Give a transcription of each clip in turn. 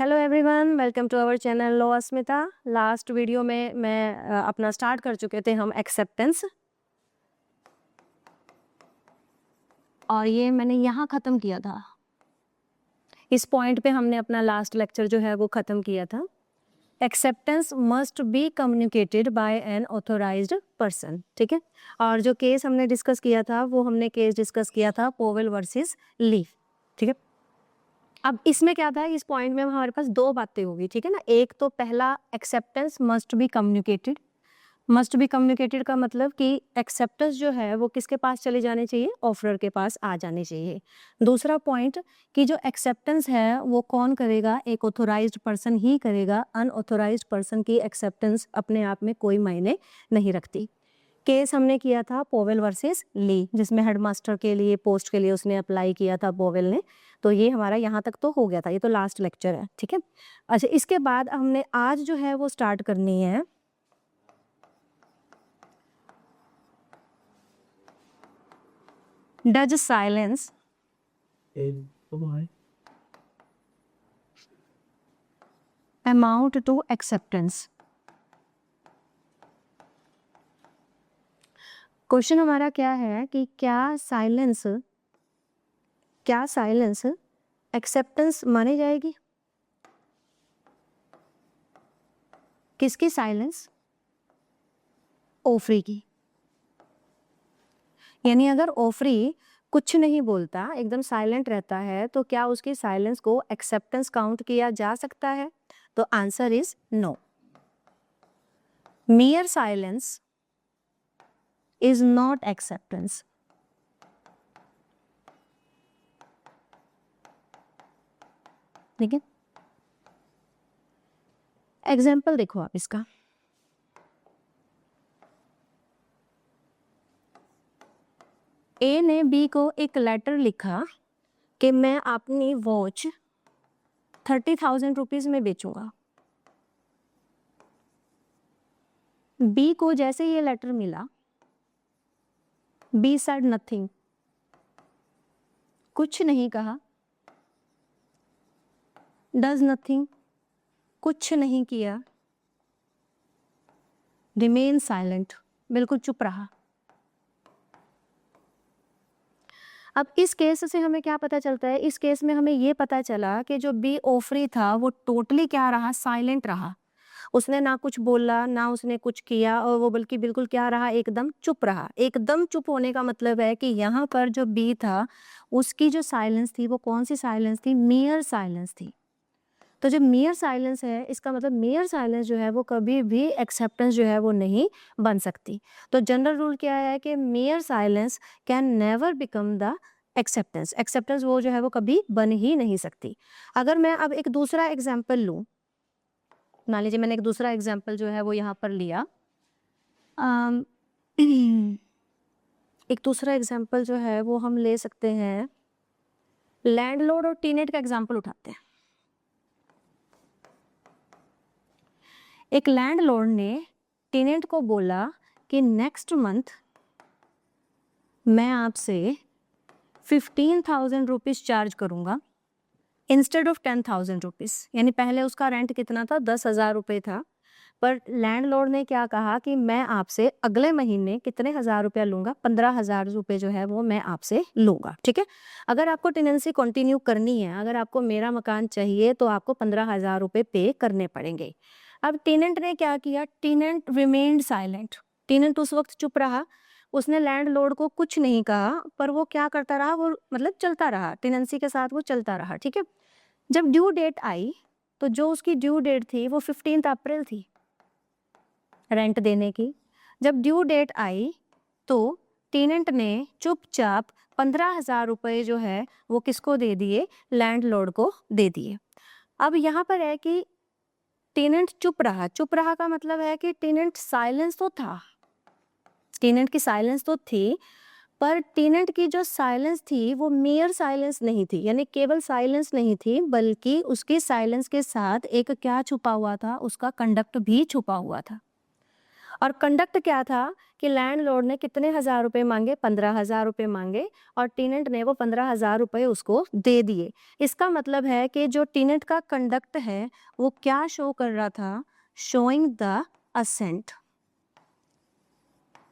Hello everyone, welcome to our channel लो Asmita. Last video में मैं अपना स्टार्ट कर चुके थे हम एक्सेप्टेंस, और ये मैंने यहाँ ख़त्म किया था। इस पॉइंट पे हमने अपना लास्ट लेक्चर जो है वो ख़त्म किया था। Acceptance must be communicated by an authorised person, ठीक है। और जो केस हमने डिस्कस किया था वो हमने केस डिस्कस किया था पोवेल वर्सेस ली, ठीक है। अब इसमें क्या था, इस पॉइंट में हमारे पास दो बातें होगी, ठीक है ना। एक तो पहला, acceptance must be communicated. Must be communicated का मतलब कि एक्सेप्टेंस जो है वो किसके पास चले जाने चाहिए, ऑफरर के पास आ जाने चाहिए। दूसरा पॉइंट कि जो एक्सेप्टेंस है वो कौन करेगा, एक ऑथोराइज्ड पर्सन ही करेगा। अनऑथोराइज्ड पर्सन की एक्सेप्टेंस अपने आप में कोई मायने नहीं रखती। केस हमने किया था पोवेल वर्सेस ली, जिसमें हेडमास्टर के लिए पोस्ट के लिए उसने अप्लाई किया था पोवेल ने। तो ये हमारा यहाँ तक तो हो गया था, ये तो लास्ट लेक्चर है, ठीक है। अच्छा, इसके बाद हमने आज जो है वो स्टार्ट करनी है does silence amount to acceptance. Question हमारा क्या है कि क्या साइलेंस एक्सेप्टेंस मानी जाएगी। किसकी साइलेंस? ओफरी की। यानी अगर ओफरी कुछ नहीं बोलता, एकदम साइलेंट रहता है, तो क्या उसकी साइलेंस को एक्सेप्टेंस काउंट किया जा सकता है? तो answer is no. mere silence is not acceptance. ठीक है, एग्जाम्पल देखो आप इसका। ए ने बी को एक लेटर लिखा कि मैं अपनी वॉच 30,000 रुपीज में बेचूंगा। बी को जैसे ये लेटर मिला, बी said नथिंग, कुछ नहीं कहा। डज नथिंग, कुछ नहीं किया। रिमेन साइलेंट, बिल्कुल चुप रहा। अब इस केस से हमें क्या पता चलता है, इस केस में हमें ये पता चला कि जो बी ओफरी था वो टोटली क्या रहा, साइलेंट रहा। उसने ना कुछ बोला ना उसने कुछ किया, और वो बल्कि बिल्कुल क्या रहा, एकदम चुप रहा। एकदम चुप होने का मतलब है कि यहाँ पर जो बी था उसकी जो साइलेंस थी वो कौन सी साइलेंस थी, मियर साइलेंस थी। तो जो मियर साइलेंस है, इसका मतलब मियर साइलेंस जो है वो कभी भी एक्सेप्टेंस जो है वो नहीं बन सकती। तो जनरल रूल क्या है कि मियर silence can never become the acceptance. Acceptance वो जो है वो कभी बन ही नहीं सकती। अगर मैं अब एक दूसरा एग्जाम्पल लूँ, मान लीजिए मैंने एक दूसरा एग्जाम्पल जो है वो यहाँ पर लिया। एक दूसरा एग्जाम्पल जो है वो हम ले सकते हैं, लैंडलॉर्ड और टीनेट का एग्जाम्पल उठाते हैं। एक लैंडलॉर्ड ने टेनेंट को बोला कि नेक्स्ट मंथ मैं आपसे 15,000 रुपीज़ चार्ज करूँगा इंस्टेड ऑफ 10,000 रुपीज़। यानी पहले उसका रेंट कितना था, 10,000 रुपये था। पर लैंडलॉर्ड ने क्या कहा कि मैं आपसे अगले महीने कितने हज़ार रुपया लूँगा, 15,000 रुपये जो है वो मैं आपसे लूँगा, ठीक है। अगर आपको टेनेंसी कंटिन्यू करनी है, अगर आपको मेरा मकान चाहिए, तो आपको 15,000 रुपये पे करने पड़ेंगे। अब टेनेंट ने क्या किया, टेनेंट रिमेन्ड साइलेंट। टेनेंट उस वक्त चुप रहा, उसने लैंडलॉर्ड को कुछ नहीं कहा, पर वो क्या करता रहा, वो मतलब चलता रहा, टेनेंसी के साथ वो चलता रहा, ठीक है। जब ड्यू डेट आई, तो जो उसकी ड्यू डेट थी वो 15 अप्रैल थी रेंट देने की। जब ड्यू डेट आई तो टेनेंट ने चुपचाप 15,000 रुपये जो है वो किसको दे दिए, लैंडलॉर्ड को दे दिए। अब यहाँ पर है कि टेनेंट चुप रहा। चुप रहा का मतलब है कि टेनेंट साइलेंस तो था, टेनेंट की साइलेंस तो थी, पर टेनेंट की जो साइलेंस थी वो मेयर साइलेंस नहीं थी। यानी केवल साइलेंस नहीं थी, बल्कि उसकी साइलेंस के साथ एक क्या छुपा हुआ था, उसका कंडक्ट भी छुपा हुआ था। और कंडक्ट क्या था कि लैंडलॉर्ड ने कितने हजार रुपए मांगे, 15,000 रुपए मांगे और टेनेंट ने वो 15,000 रुपए उसको दे दिए। इसका मतलब है कि जो टेनेंट का कंडक्ट है वो क्या शो कर रहा था, शोइंग द असेंट,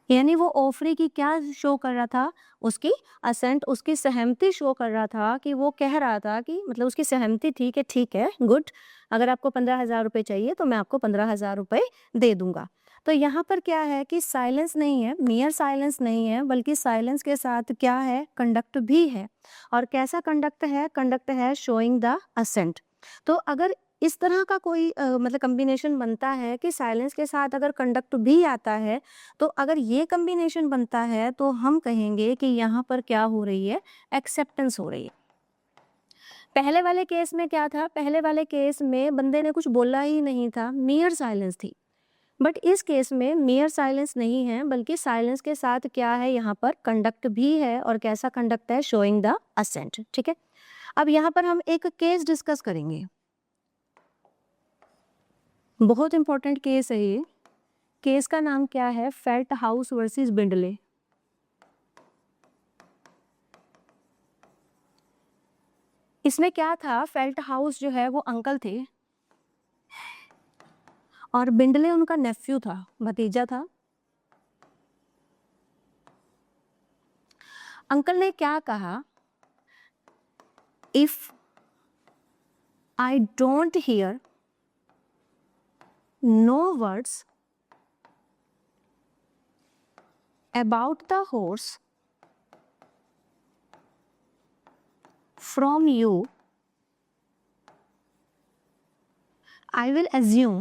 यानी वो ऑफरी की क्या शो कर रहा था, उसकी असेंट, उसकी सहमति शो कर रहा था कि वो कह रहा था कि मतलब उसकी सहमति थी कि ठीक है, गुड, अगर आपको 15,000 रुपए चाहिए तो मैं आपको 15,000 रुपए दे दूंगा। तो यहाँ पर क्या है कि साइलेंस नहीं है, मियर साइलेंस नहीं है, बल्कि साइलेंस के साथ क्या है, कंडक्ट भी है। और कैसा कंडक्ट है, कंडक्ट है शोइंग द असेंट। तो अगर इस तरह का कोई मतलब कॉम्बिनेशन बनता है कि साइलेंस के साथ अगर कंडक्ट भी आता है, तो अगर ये कॉम्बिनेशन बनता है तो हम कहेंगे कि यहाँ पर क्या हो रही है, एक्सेप्टेंस हो रही है। पहले वाले केस में क्या था, पहले वाले केस में बंदे ने कुछ बोला ही नहीं था, मियर साइलेंस थी। बट इस केस में मियर साइलेंस नहीं है, बल्कि साइलेंस के साथ क्या है, यहाँ पर कंडक्ट भी है। और कैसा कंडक्ट है, शोइंग द असेंट। ठीक है, अब यहाँ पर हम एक केस डिस्कस करेंगे, बहुत इंपॉर्टेंट केस है ये। केस का नाम क्या है, फेल्ट हाउस वर्सेस बिंडले। इसमें क्या था, फेल्ट हाउस जो है वो अंकल थे और बिंडले उनका नेफ्यू था, भतीजा था। अंकल ने क्या कहा, if I don't hear no words about the horse from you, I will assume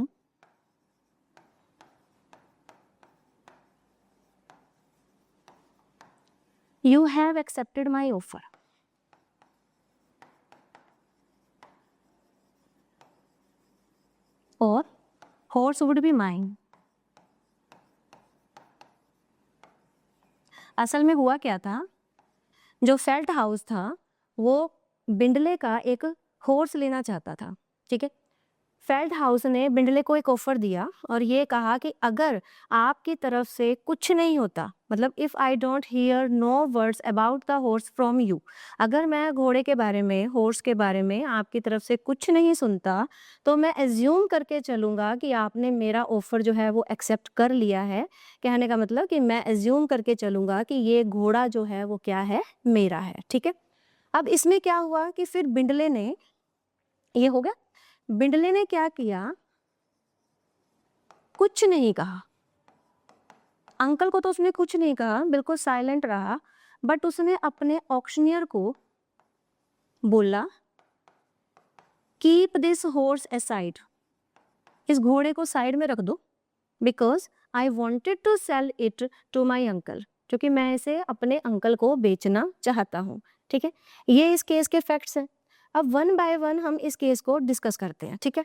you have accepted my offer. Or horse would be mine. असल में हुआ क्या था, जो फेल्ट हाउस था वो बिंडले का एक हॉर्स लेना चाहता था। ठीक है, फेल्ट हाउस ने बिंडले को एक ऑफर दिया और ये कहा कि अगर आपकी तरफ से कुछ नहीं होता, मतलब if I don't hear no words about the horse from you, अगर मैं घोड़े के बारे में, हॉर्स के बारे में आपकी तरफ से कुछ नहीं सुनता, तो मैं एज्यूम करके चलूंगा कि आपने मेरा ऑफर जो है वो एक्सेप्ट कर लिया है। कहने का मतलब कि मैं एज्यूम करके चलूंगा कि ये घोड़ा जो है वो क्या है, मेरा है। ठीक है, अब इसमें क्या हुआ कि फिर बिंडले ने, ये हो गया, बिंडले ने क्या किया, कुछ नहीं कहा। अंकल को तो उसने कुछ नहीं कहा, बिल्कुल साइलेंट रहा। बट उसने अपने ऑक्शनियर को बोला, कीप दिस हॉर्स असाइड, इस घोड़े को साइड में रख दो, because I wanted to sell it to my uncle, क्योंकि मैं इसे अपने अंकल को बेचना चाहता हूँ। ठीक है, ये इस केस के फैक्ट्स हैं। अब वन बाय वन हम इस केस को डिस्कस करते हैं। ठीक है,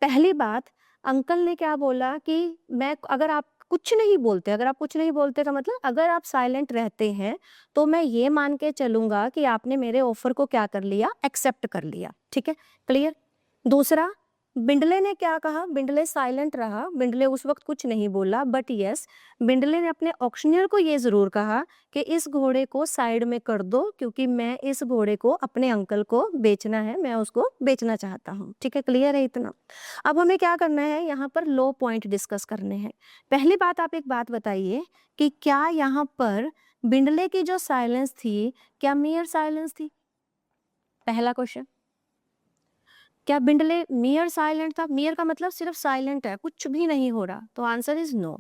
पहली बात, अंकल ने क्या बोला कि मैं, अगर आप कुछ नहीं बोलते, अगर आप कुछ नहीं बोलते का मतलब अगर आप साइलेंट रहते हैं तो मैं ये मान के चलूंगा कि आपने मेरे ऑफर को क्या कर लिया, एक्सेप्ट कर लिया। ठीक है, क्लियर। दूसरा, बिंडले ने क्या कहा, बिंडले साइलेंट रहा, बिंडले उस वक्त कुछ नहीं बोला। बट यस, बिंडले ने अपने ऑक्शनियर को ये जरूर कहा कि इस घोड़े को साइड में कर दो, क्योंकि मैं इस घोड़े को अपने अंकल को बेचना है, मैं उसको बेचना चाहता हूँ। ठीक है, क्लियर है इतना। अब हमें क्या करना है, यहाँ पर लो पॉइंट डिस्कस करने हैं। पहली बात, आप एक बात बताइए कि क्या यहाँ पर बिंडले की जो साइलेंस थी, क्या मियर साइलेंस थी? पहला क्वेश्चन, क्या बिंडले मियर साइलेंट था? मियर का मतलब सिर्फ साइलेंट है, कुछ भी नहीं हो रहा, तो आंसर इज नो।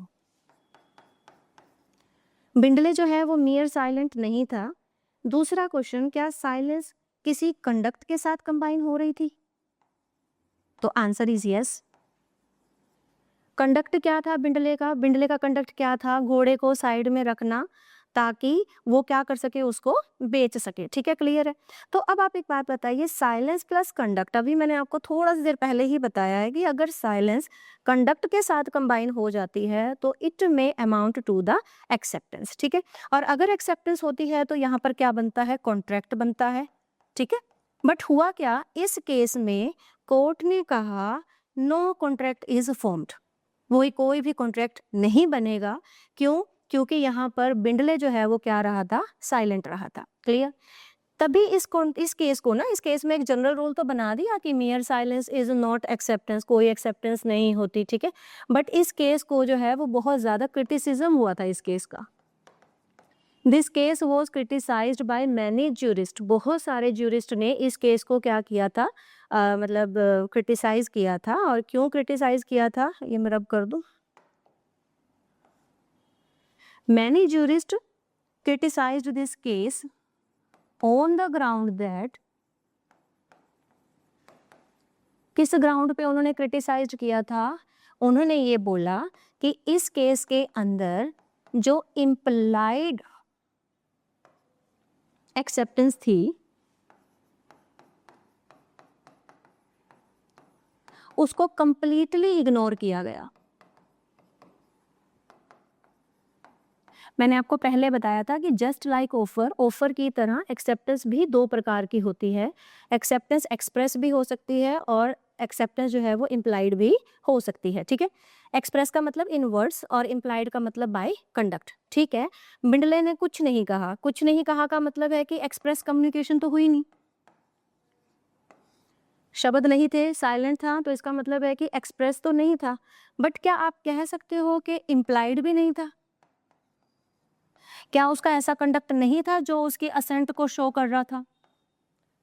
बिंडले जो है वो मियर साइलेंट नहीं था। दूसरा क्वेश्चन, क्या साइलेंस किसी कंडक्ट के साथ कंबाइन हो रही थी? तो आंसर इज यस। कंडक्ट क्या था बिंडले का? बिंडले का कंडक्ट क्या था? घोड़े को साइड में रखना ताकि वो क्या कर सके, उसको बेच सके। ठीक है, क्लियर है। तो अब आप एक बात बताइए, साइलेंस प्लस कंडक्ट, अभी मैंने आपको थोड़ा सी देर पहले ही बताया है कि अगर साइलेंस कंडक्ट के साथ कंबाइन हो जाती है तो it may amount to the acceptance. ठीक है, और अगर एक्सेप्टेंस होती है तो यहाँ पर क्या बनता है, कॉन्ट्रैक्ट बनता है। ठीक है, बट हुआ क्या, इस केस में कोर्ट ने कहा नो कॉन्ट्रैक्ट इज फॉर्म्ड, वही कोई भी कॉन्ट्रैक्ट नहीं बनेगा। क्यों? क्योंकि यहाँ पर बिंडले जो है वो क्या रहा था, साइलेंट रहा था। क्लियर? तभी इस केस को ना, इस केस में एक जनरल रूल तो बना दिया कि मियर साइलेंस इज नॉट एक्सेप्टेंस, कोई एक्सेप्टेंस नहीं होती, ठीक है। बट इस केस को जो है वो बहुत ज्यादा क्रिटिसिज्म हुआ था इस केस का। This case was criticised by many jurist, बहुत सारे ज्यूरिस्ट ने इस केस को क्या किया था, मतलब क्रिटिसाइज किया था। और क्यों क्रिटिसाइज किया था ये मैं रब कर दूं। Many jurist criticised this case on the ground that, किस ग्राउंड पे उन्होंने क्रिटिसाइज किया था, उन्होंने ये बोला कि इस केस के अंदर जो इम्प्लाइड एक्सेप्टेंस थी उसको कंप्लीटली इग्नोर किया गया। मैंने आपको पहले बताया था कि जस्ट लाइक ऑफर की तरह एक्सेप्टेंस भी दो प्रकार की होती है। एक्सेप्टेंस एक्सप्रेस भी हो सकती है और एक्सेप्टेंस जो है वो इम्प्लाइड भी हो सकती है, ठीक है। एक्सप्रेस का मतलब इन वर्ड्स और इम्प्लाइड का मतलब बाय कंडक्ट, ठीक है। बिंडले ने कुछ नहीं कहा, कुछ नहीं कहा का मतलब है कि एक्सप्रेस कम्युनिकेशन तो हुई नहीं, शब्द नहीं थे, साइलेंट था, तो इसका मतलब है कि एक्सप्रेस तो नहीं था। बट क्या आप कह सकते हो कि इम्प्लाइड भी नहीं था? क्या उसका ऐसा कंडक्ट नहीं था जो उसकी असेंट को शो कर रहा था?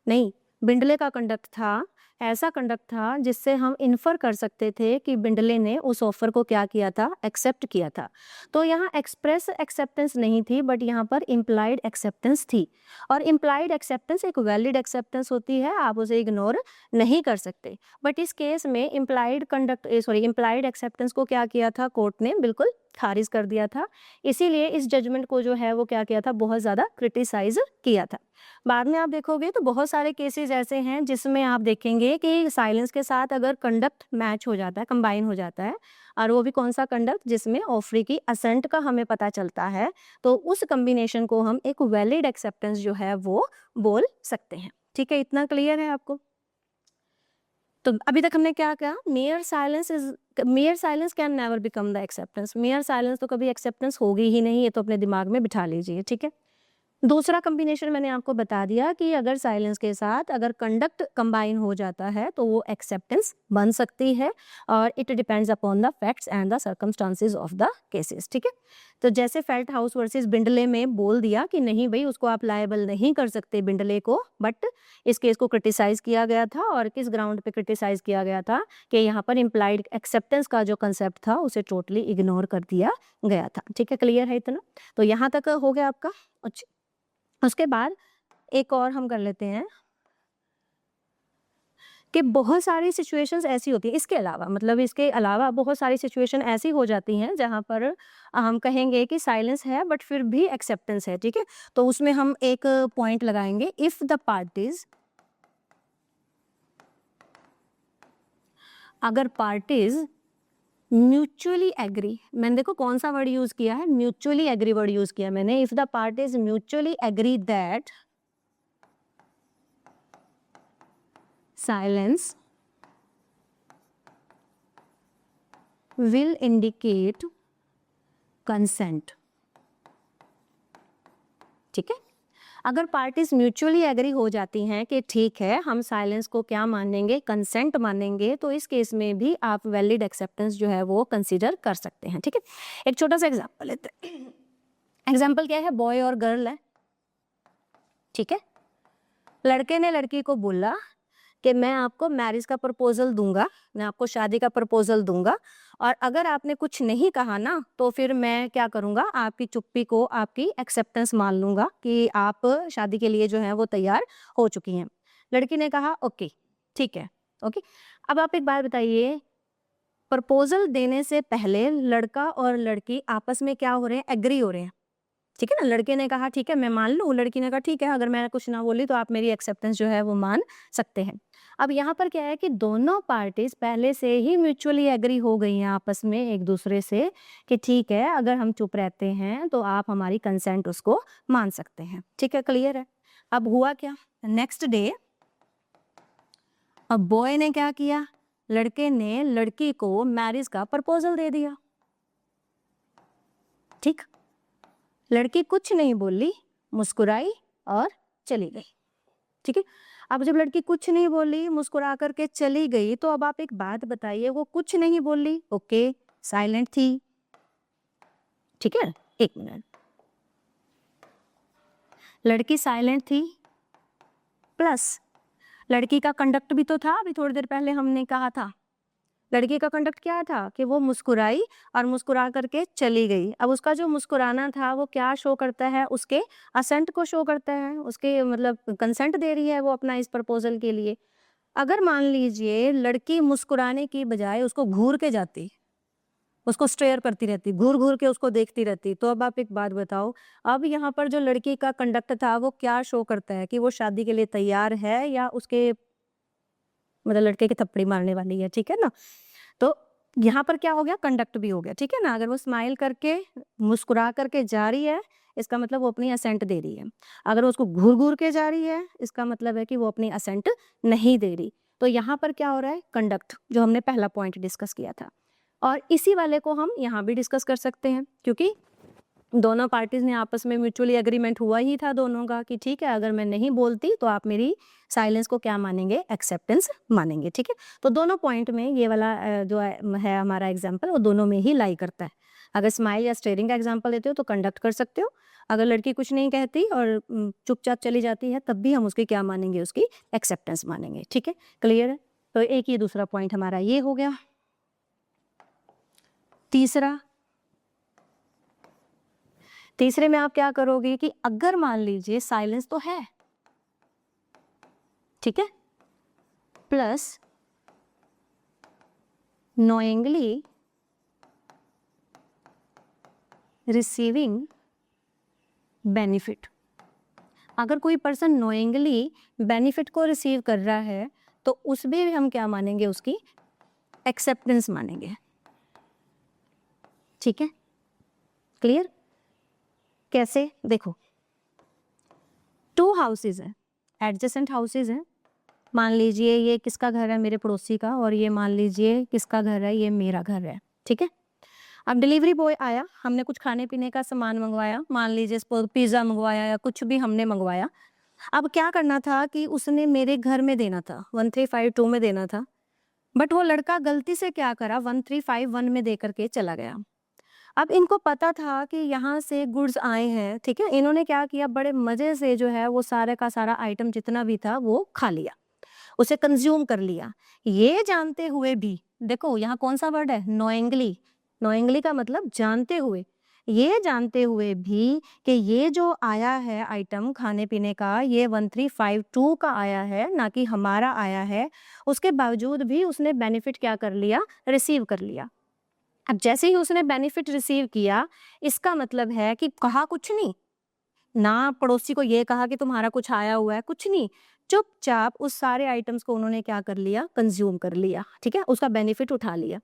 नहीं, बिंडले का कंडक्ट था, ऐसा कंडक्ट था जिससे हम इन्फर कर सकते थे कि बिंडले ने उस ऑफर को क्या किया था, एक्सेप्ट किया था। तो यहाँ एक्सप्रेस एक्सेप्टेंस नहीं थी, बट यहाँ पर इम्प्लाइड एक्सेप्टेंस थी। और इम्प्लाइड एक्सेप्टेंस एक वैलिड एक्सेप्टेंस होती है, आप उसे इग्नोर नहीं कर सकते। बट इस केस में इम्प्लाइड एक्सेप्टेंस को क्या किया था, कोर्ट ने बिल्कुल खारिज कर दिया था। इसीलिए इस जजमेंट को जो है वो क्या किया था, बहुत ज़्यादा क्रिटिसाइज किया था। बाद में आप देखोगे तो बहुत सारे केसेस ऐसे हैं जिसमें आप देखेंगे कि साइलेंस के साथ अगर कंडक्ट मैच हो जाता है, कंबाइन हो जाता है, और वो भी कौन सा कंडक्ट, जिसमें ऑफरी की असेंट का हमें पता चलता है, तो उस कम्बिनेशन को हम एक वैलिड एक्सेप्टेंस जो है वो बोल सकते हैं। ठीक है, इतना क्लियर है आपको? तो अभी तक हमने क्या कहा, mayor silence can never become the acceptance. Mayor silence तो कभी एक्सेप्टेंस होगी ही नहीं, ये तो अपने दिमाग में बिठा लीजिए, ठीक है। दूसरा कॉम्बिनेशन मैंने आपको बता दिया कि अगर साइलेंस के साथ अगर कंडक्ट कंबाइन हो जाता है तो वो एक्सेप्टेंस बन सकती है, और it depends upon the facts and the circumstances of the cases, ठीक है। तो जैसे फेल्ट हाउस वर्सेस बिंडले में बोल दिया कि नहीं भाई, उसको आप लायबल नहीं कर सकते बिंडले को, बट इस केस को क्रिटिसाइज किया गया था। और किस ग्राउंड पे क्रिटिसाइज किया गया था कि यहाँ पर इम्प्लाइड एक्सेप्टेंस का जो कंसेप्ट था उसे टोटली इग्नोर कर दिया गया था। ठीक है, क्लियर है इतना? तो यहाँ तक हो गया आपका। अच्छा, उसके बाद एक और हम कर लेते हैं कि बहुत सारी सिचुएशंस ऐसी होती है, इसके अलावा मतलब इसके अलावा बहुत सारी सिचुएशन ऐसी हो जाती हैं जहाँ पर हम कहेंगे कि साइलेंस है बट फिर भी एक्सेप्टेंस है, ठीक है। तो उसमें हम एक पॉइंट लगाएंगे, इफ द पार्टीज, अगर पार्टीज म्यूचुअली एग्री, मैंने देखो कौन सा वर्ड यूज किया है, म्यूचुअली एग्री वर्ड यूज किया मैंने। If the parties mutually agree that silence will indicate consent, ठीक है। अगर पार्टीज म्यूचुअली एग्री हो जाती हैं कि ठीक है हम साइलेंस को क्या मानेंगे, कंसेंट मानेंगे, तो इस केस में भी आप वैलिड एक्सेप्टेंस जो है वो कंसीडर कर सकते हैं, ठीक है। एक छोटा सा एग्जांपल लेते हैं। एग्जांपल क्या है, बॉय और गर्ल है, ठीक है। लड़के ने लड़की को बोला कि मैं आपको मैरिज का प्रपोजल दूंगा, मैं आपको शादी का प्रपोजल दूंगा, और अगर आपने कुछ नहीं कहा ना तो फिर मैं क्या करूंगा, आपकी चुप्पी को आपकी एक्सेप्टेंस मान लूंगा कि आप शादी के लिए जो है वो तैयार हो चुकी हैं। लड़की ने कहा ओके, ठीक है, ओके। अब आप एक बात बताइए, प्रपोजल देने से पहले लड़का और लड़की आपस में क्या हो रहे हैं, एग्री हो रहे हैं, ठीक है ना। लड़के ने कहा ठीक है मैं मान लूँ, लड़की ने कहा ठीक है अगर मैं कुछ ना बोली तो आप मेरी एक्सेप्टेंस जो है वो मान सकते हैं। अब यहाँ पर क्या है कि दोनों पार्टीज पहले से ही म्यूचुअली एग्री हो गई हैं आपस में एक दूसरे से कि ठीक है अगर हम चुप रहते हैं तो आप हमारी कंसेंट उसको मान सकते हैं, ठीक है, क्लियर है। अब हुआ क्या, नेक्स्ट डे अब बॉय ने क्या किया, लड़के ने लड़की को मैरिज का प्रपोजल दे दिया। ठीक, लड़की कुछ नहीं बोली, मुस्कुराई और चली गई। ठीक है, अब जब लड़की कुछ नहीं बोली, मुस्कुरा करके चली गई, तो अब आप एक बात बताइए, वो कुछ नहीं बोली, ओके, साइलेंट थी। ठीक है, एक मिनट, लड़की साइलेंट थी, प्लस लड़की का कंडक्ट भी तो था, अभी थोड़ी देर पहले हमने कहा था। लड़की का कंडक्ट क्या था कि वो मुस्कुराई और मुस्कुरा करके चली गई। अब उसका जो मुस्कुराना था वो क्या शो करता है, उसके असेंट को शो करता है, उसके मतलब कंसेंट दे रही है वो अपना इस प्रपोजल के लिए। अगर मान लीजिए लड़की मुस्कुराने की बजाय उसको घूर के जाती, उसको स्टेयर करती रहती, घूर घूर के उसको देखती रहती, तो अब आप एक बात बताओ, अब यहाँ पर जो लड़की का कंडक्ट था वो क्या शो करता है कि वो शादी के लिए तैयार है या उसके मतलब लड़के की थप्पड़ी मारने वाली है। ठीक है ना, तो यहाँ पर क्या हो गया, कंडक्ट भी हो गया। ठीक है ना, अगर वो स्माइल करके मुस्कुरा करके जा रही है, इसका मतलब वो अपनी असेंट दे रही है। अगर वो उसको घूर घूर के जा रही है, इसका मतलब है कि वो अपनी असेंट नहीं दे रही। तो यहाँ पर क्या हो रहा है, कंडक्ट, जो हमने पहला पॉइंट डिस्कस किया था, और इसी वाले को हम यहाँ भी डिस्कस कर सकते हैं, क्योंकि दोनों पार्टीज ने आपस में म्यूचुअली एग्रीमेंट हुआ ही था दोनों का कि ठीक है, अगर मैं नहीं बोलती तो आप मेरी साइलेंस को क्या मानेंगे, एक्सेप्टेंस मानेंगे। ठीक है, तो दोनों पॉइंट में ये वाला जो है हमारा एग्जाम्पल, वो दोनों में ही लाई करता है। अगर स्माइल या स्टेयरिंग का एग्जाम्पल लेते हो तो कंडक्ट कर सकते हो, अगर लड़की कुछ नहीं कहती और चुपचाप चली जाती है, तब भी हम उसकी क्या मानेंगे, उसकी एक्सेप्टेंस मानेंगे। ठीक है, क्लियर है, तो एक ये दूसरा पॉइंट हमारा ये हो गया। तीसरे में आप क्या करोगे कि अगर मान लीजिए साइलेंस तो है, ठीक है, प्लस नोइंगली रिसीविंग बेनिफिट। अगर कोई पर्सन नोइंगली बेनिफिट को रिसीव कर रहा है तो उसमें भी हम क्या मानेंगे, उसकी एक्सेप्टेंस मानेंगे। ठीक है, क्लियर, कैसे, देखो, 2 हाउसेज हैं, एडजेसेंट हाउसेज हैं। मान लीजिए ये किसका घर है, मेरे पड़ोसी का, और ये मान लीजिए किसका घर है, ये मेरा घर है। ठीक है, अब डिलीवरी बॉय आया, हमने कुछ खाने पीने का सामान मंगवाया, मान लीजिए पिज़्ज़ा मंगवाया या कुछ भी हमने मंगवाया। अब क्या करना था कि उसने मेरे घर में देना था, 1352 में देना था, बट वो लड़का गलती से क्या करा, 1351 में दे करके चला गया। अब इनको पता था कि यहाँ से गुड्स आए हैं, ठीक है, इन्होंने क्या किया, बड़े मज़े से जो है वो सारे का सारा आइटम जितना भी था वो खा लिया, उसे कंज्यूम कर लिया। ये जानते हुए भी, देखो यहाँ कौन सा वर्ड है, नोइंगली। नोइंगली का मतलब जानते हुए, ये जानते हुए भी कि ये जो आया है आइटम खाने पीने का, ये 1352 का आया है, ना कि हमारा आया है, उसके बावजूद भी उसने बेनिफिट क्या कर लिया, रिसीव कर लिया। अब जैसे ही उसने बेनिफिट रिसीव किया, इसका मतलब है कि कहा कुछ नहीं, ना पड़ोसी को ये कहा कि तुम्हारा कुछ आया हुआ है, कुछ नहीं, चुपचाप उस सारे आइटम्स को उन्होंने क्या कर लिया, कंज्यूम कर लिया। ठीक है, उसका बेनिफिट उठा लिया।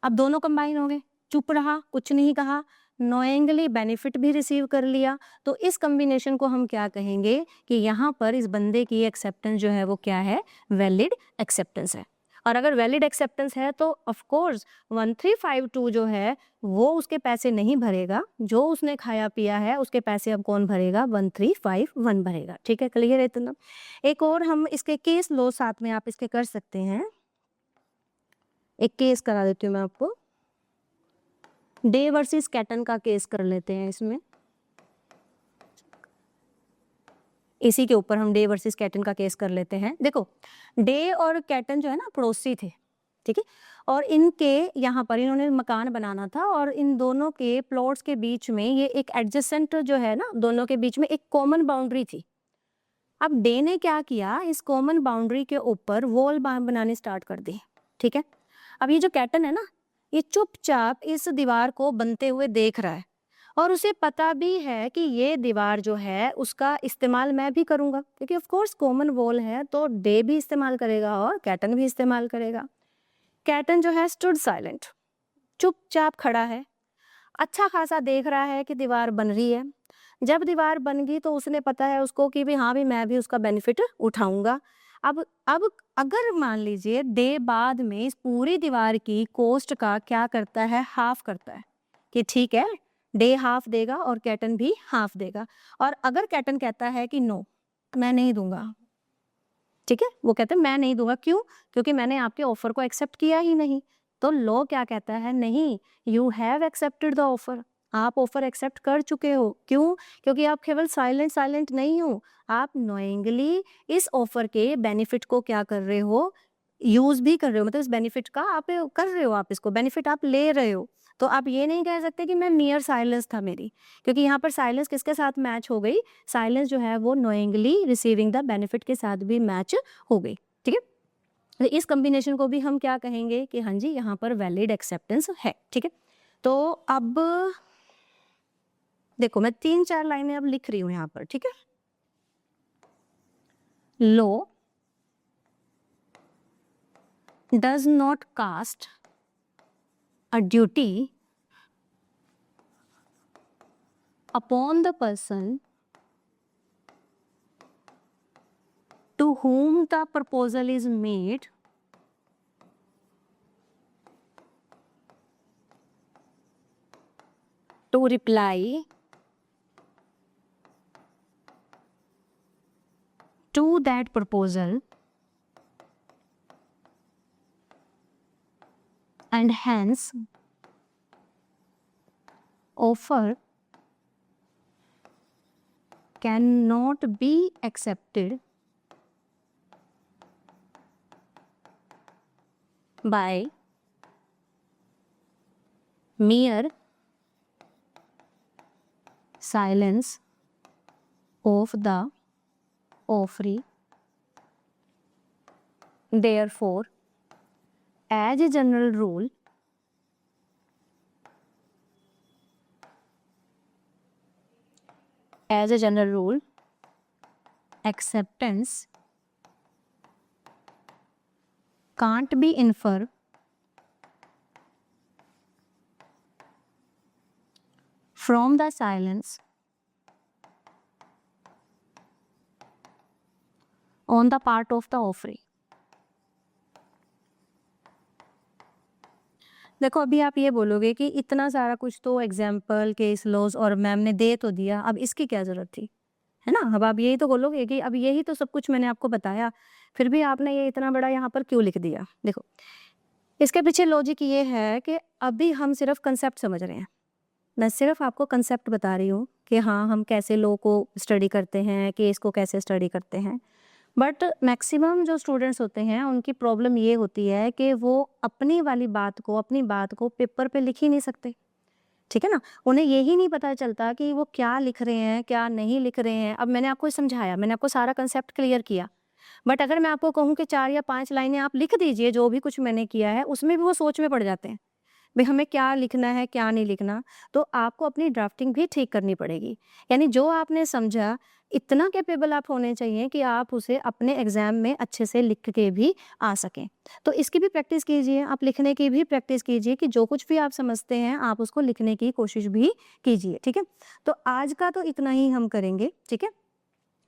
अब दोनों कंबाइन हो गए, चुप रहा, कुछ नहीं कहा, नोइंगली बेनिफिट भी रिसीव कर लिया। तो इस कॉम्बिनेशन को हम क्या कहेंगे कि यहाँ पर इस बंदे की एक्सेप्टेंस जो है वो क्या है, वैलिड एक्सेप्टेंस है। और अगर वैलिड एक्सेप्टेंस है तो ऑफ कोर्स 1352 जो है वो उसके पैसे नहीं भरेगा, जो उसने खाया पिया है उसके पैसे अब कौन भरेगा, 1351 भरेगा। ठीक है, क्लियर है इतना। एक और हम इसके केस लो साथ में आप इसके कर सकते हैं, एक केस करा देती हूँ मैं आपको, डे वर्सेस कैटन का केस कर लेते हैं इसमें, इसी के ऊपर हम डे वर्सेस कैटन का केस कर लेते हैं। देखो, डे और कैटन जो है ना पड़ोसी थे, ठीक है, और इनके यहाँ पर इन्होंने मकान बनाना था और इन दोनों के प्लॉट्स के बीच में ये एक एडजेसेंट जो है ना, दोनों के बीच में एक कॉमन बाउंड्री थी। अब डे ने क्या किया, इस कॉमन बाउंड्री के ऊपर वॉल बनाने स्टार्ट कर दी। ठीक है, अब ये जो कैटन है ना, ये चुपचाप इस दीवार को बनते हुए देख रहा है और उसे पता भी है कि ये दीवार जो है उसका इस्तेमाल मैं भी करूंगा, क्योंकि ऑफ कोर्स कॉमन वॉल है तो डे भी इस्तेमाल करेगा और कैटन भी इस्तेमाल करेगा। कैटन जो है स्टूड साइलेंट, चुपचाप खड़ा है, अच्छा खासा देख रहा है कि दीवार बन रही है। जब दीवार बन गई तो उसने पता है उसको कि भी हाँ भी मैं भी उसका बेनिफिट उठाऊंगा। अब अगर मान लीजिए डे बाद में इस पूरी दीवार की कोस्ट का क्या करता है, हाफ करता है, कि ठीक है डे हाफ देगा और कैटन भी हाफ देगा, और अगर कैटन कहता है कि नो मैं नहीं दूंगा, ठीक है, वो कहते हैं मैं नहीं दूंगा, क्यों? क्योंकि मैंने आपके ऑफर को एक्सेप्ट किया ही नहीं। तो लॉ क्या कहता है, नहीं, you have accepted the offer, आप ऑफर एक्सेप्ट कर चुके हो। क्यों? क्योंकि आप केवल साइलेंट नहीं हो, आप नोइंगली इस ऑफर के बेनिफिट को क्या कर रहे हो, यूज भी कर रहे हो, मतलब इस बेनिफिट का आप कर रहे हो, आप इसको बेनिफिट आप ले रहे हो। तो आप ये नहीं कह सकते कि मैं मियर साइलेंस था मेरी, क्योंकि यहाँ पर साइलेंस किसके साथ मैच हो गई, साइलेंस जो है वो नोइंगली रिसीविंग द बेनिफिट के साथ भी मैच हो गई, ठीक है। तो इस कॉम्बिनेशन को भी हम क्या कहेंगे कि हाँ जी यहाँ पर वैलिड एक्सेप्टेंस है, ठीक है। तो अब देखो मैं 3-4 लाइनें अब लिख रही हूँ यहाँ पर, ठीक है। Law does not cast a duty upon the person to whom the proposal is made to reply to that proposal, and hence offer cannot be accepted by mere silence of the offeree. Therefore, as a general rule, acceptance can't be inferred from the silence on the part of the offeree. देखो अभी आप ये बोलोगे कि इतना सारा कुछ तो एग्जाम्पल केस लॉज और मैम ने दे तो दिया, अब इसकी क्या जरूरत थी, है ना। अब आप यही तो बोलोगे कि अब यही तो सब कुछ मैंने आपको बताया, फिर भी आपने ये इतना बड़ा यहाँ पर क्यों लिख दिया। देखो इसके पीछे लॉजिक ये है कि अभी हम सिर्फ कंसेप्ट समझ रहे हैं, मैं सिर्फ आपको कंसेप्ट बता रही हूँ कि हाँ हम कैसे लॉ को स्टडी करते हैं, केस को कैसे स्टडी करते हैं। बट मैक्सिमम जो स्टूडेंट्स होते हैं उनकी प्रॉब्लम ये होती है कि वो अपनी वाली बात को, अपनी बात को पेपर पे लिख ही नहीं सकते, ठीक है ना। उन्हें यही नहीं पता चलता कि वो क्या लिख रहे हैं क्या नहीं लिख रहे हैं। अब मैंने आपको समझाया, मैंने आपको सारा कंसेप्ट क्लियर किया, बट अगर मैं आपको कहूँ कि 4 या 5 लाइनें आप लिख दीजिए जो भी कुछ मैंने किया है, उसमें भी वो सोच में पड़ जाते हैं भाई हमें क्या लिखना है क्या नहीं लिखना। तो आपको अपनी ड्राफ्टिंग भी ठीक करनी पड़ेगी, यानी जो आपने समझा इतना कैपेबल आप होने चाहिए कि आप उसे अपने एग्जाम में अच्छे से लिख के भी आ सकें। तो इसकी भी प्रैक्टिस कीजिए, आप लिखने की भी प्रैक्टिस कीजिए कि जो कुछ भी आप समझते हैं आप उसको लिखने की कोशिश भी कीजिए, ठीक है। तो आज का तो इतना ही हम करेंगे, ठीक है।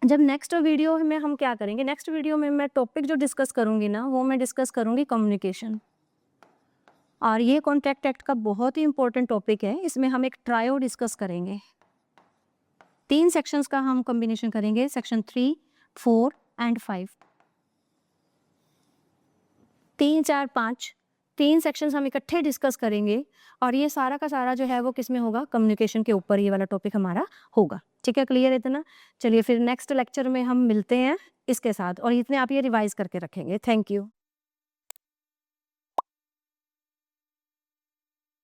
जब नेक्स्ट वीडियो में हम क्या करेंगे, नेक्स्ट वीडियो में मैं टॉपिक जो डिस्कस करूंगी ना वो मैं डिस्कस करूंगी कम्युनिकेशन, और ये कॉन्ट्रैक्ट एक्ट का बहुत ही इंपॉर्टेंट टॉपिक है। इसमें हम एक ट्रायो डिस्कस करेंगे, 3 सेक्शंस का हम कॉम्बिनेशन करेंगे, सेक्शन 3, 4 एंड 5, 3, 4, 5 3 सेक्शंस हम इकट्ठे डिस्कस करेंगे, और ये सारा का सारा जो है वो किस में होगा, कम्युनिकेशन के ऊपर ये वाला टॉपिक हमारा होगा, ठीक है। क्लियर है इतना। चलिए फिर नेक्स्ट लेक्चर में हम मिलते हैं इसके साथ, और इतने आप ये रिवाइज करके रखेंगे। Thank you.